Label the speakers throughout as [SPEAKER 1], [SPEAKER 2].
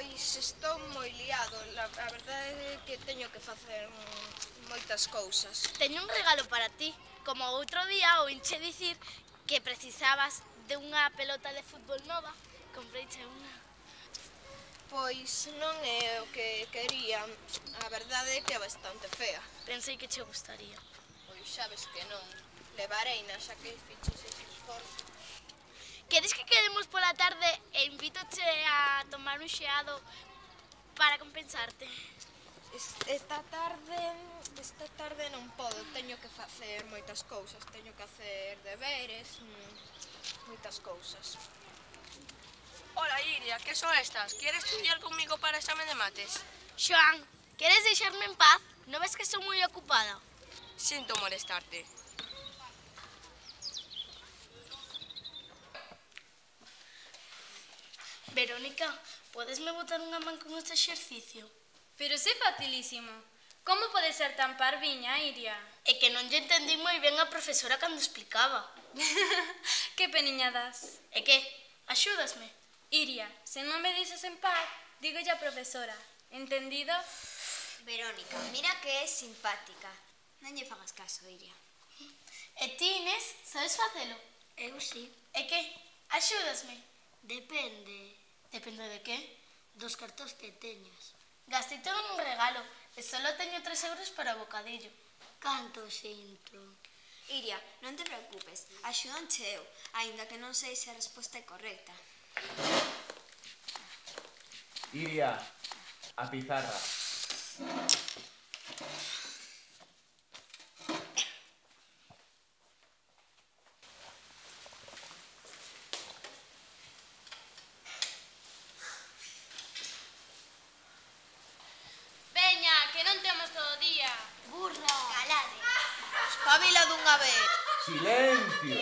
[SPEAKER 1] Pois estou moi liado, a verdade é que teño que facer moitas cousas.
[SPEAKER 2] Teño un regalo para ti. Como outro día oínche dicir que precisabas de unha pelota de fútbol nova, compreiche unha.
[SPEAKER 1] Pois non é o que quería, a verdade é que é bastante fea.
[SPEAKER 2] Pensei que che gustaría.
[SPEAKER 1] Pois sabes que non, levareina xa que fiches ese esforzo.
[SPEAKER 2] Queres que quedemos pola tarde e invítoche a tomar un xeado para compensarte?
[SPEAKER 1] Esta tarde non podo, teño que facer moitas cousas, teño que hacer deberes, moitas cousas.
[SPEAKER 3] Hola, Iria, ¿qué son estas? ¿Quieres estudiar conmigo para examen de mates?
[SPEAKER 2] Xoan, queres deixarme en paz? Non ves que sou moi ocupada?
[SPEAKER 3] Siento molestarte.
[SPEAKER 2] Verónica, podesme botar unha man con este exercicio?
[SPEAKER 4] Pero é facilísimo. Como pode ser tan parviña, Iria?
[SPEAKER 2] É que non lle entendí moi ben a profesora cando explicaba.
[SPEAKER 4] Que peniña das.
[SPEAKER 2] É que, axúdasme?
[SPEAKER 4] Iria, se non me dices en paz, dígolle a profesora. Entendido?
[SPEAKER 5] Verónica, mira que é simpática. Non lle fagas caso, Iria.
[SPEAKER 2] E ti, Inés, sabes facelo?
[SPEAKER 5] Eu sí.
[SPEAKER 2] É que, axúdasme?
[SPEAKER 5] Depende
[SPEAKER 2] Depende de que?
[SPEAKER 5] dos cartos que teñas.
[SPEAKER 2] Gastei todo nun regalo e só teño 3 euros para o bocadillo.
[SPEAKER 5] Canto sinto. Iria, non te preocupes, axudanche eu, aínda que non sei se a resposta é correcta.
[SPEAKER 6] Iria, a pizarra.
[SPEAKER 4] Veña, que non temos todo o día.
[SPEAKER 5] Burra! Calade!
[SPEAKER 1] Espabila dunha vez.
[SPEAKER 6] Silencio.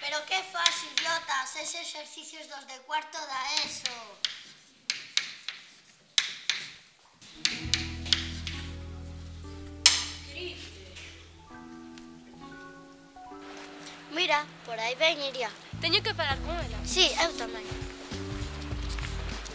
[SPEAKER 5] Pero que fas, idiotas, eses exercicios dos de cuarto da ESO.
[SPEAKER 2] Mira, por aí ven, Iria.
[SPEAKER 4] Teño que falar con ela.
[SPEAKER 2] Sí, eu tamén.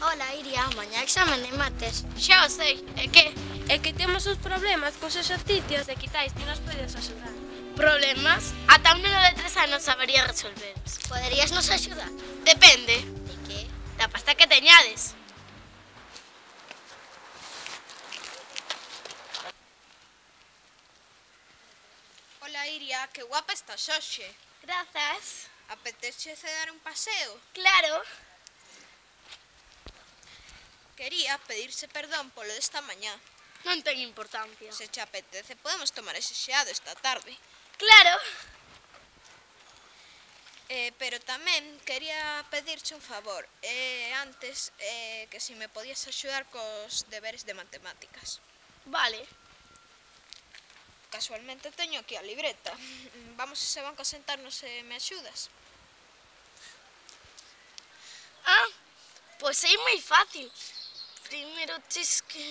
[SPEAKER 2] Hola, Iria, mañá examen de mates. Xa o sei, é que?
[SPEAKER 4] É que temos uns problemas cos exercicios e quitais ti nos podes axudar.
[SPEAKER 2] Problemas? Ata un neno de 3 anos sabería resolveros. Poderías nos axudar? Depende.
[SPEAKER 5] De que?
[SPEAKER 2] Da pasta que teñades.
[SPEAKER 1] Hola, Iria, que guapa estás hoxe.
[SPEAKER 2] Grazas.
[SPEAKER 1] Apetece dar un paseo?
[SPEAKER 2] Claro.
[SPEAKER 1] Quería pedirse perdón polo desta mañá.
[SPEAKER 2] Non ten importancia.
[SPEAKER 1] Se che apetece, podemos tomar ese xeado esta tarde.
[SPEAKER 2] Claro.
[SPEAKER 1] Pero tamén quería pedirche un favor. Antes, que se me podías axudar cos deberes de matemáticas.
[SPEAKER 2] Vale.
[SPEAKER 1] Casualmente teño aquí a libreta. Vamos a ese banco a sentarnos e me axudas.
[SPEAKER 2] Ah, pois é moi fácil. Primeiro tes que...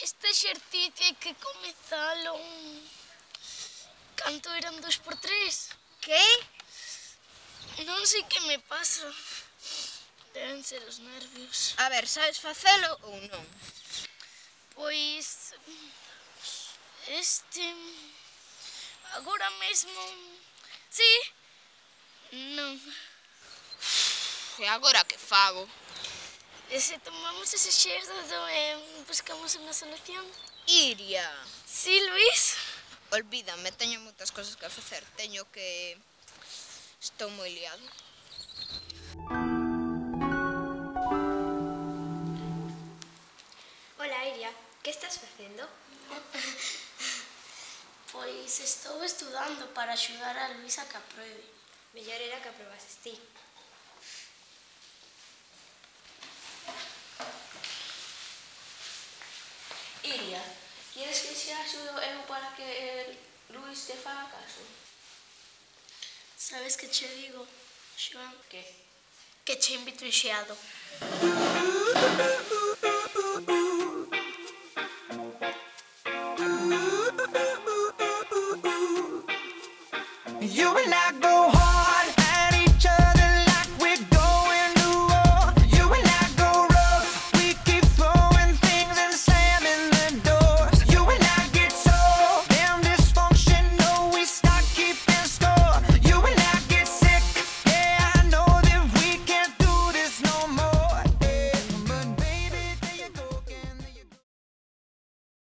[SPEAKER 2] Este exercicio hai que comezalo... Canto eran 2 por 3?
[SPEAKER 1] Que?
[SPEAKER 2] Non sei que me pasa. Deben ser os nervios.
[SPEAKER 1] A ver, sabes facelo ou non?
[SPEAKER 2] Pois... Agora mesmo... Sí? Non.
[SPEAKER 1] E agora que fago?
[SPEAKER 2] E se tomamos ese xeado e buscamos unha solución?
[SPEAKER 1] Iria.
[SPEAKER 2] Sí, Luís?
[SPEAKER 1] Olvídame, teño moitas cosas que facer. Teño que... Estou moi liado.
[SPEAKER 5] Hola, Iria, que estás facendo?
[SPEAKER 2] Pois estou estudando para axudar a Luís a que apruebe.
[SPEAKER 5] Mellor era que aprobases ti.
[SPEAKER 3] Iria, quieres que se axudo eu para que Luís te faga caso?
[SPEAKER 2] Sabes que che digo, Xoan?
[SPEAKER 3] Que?
[SPEAKER 2] Que che invito un xeado.
[SPEAKER 7] You and I go home.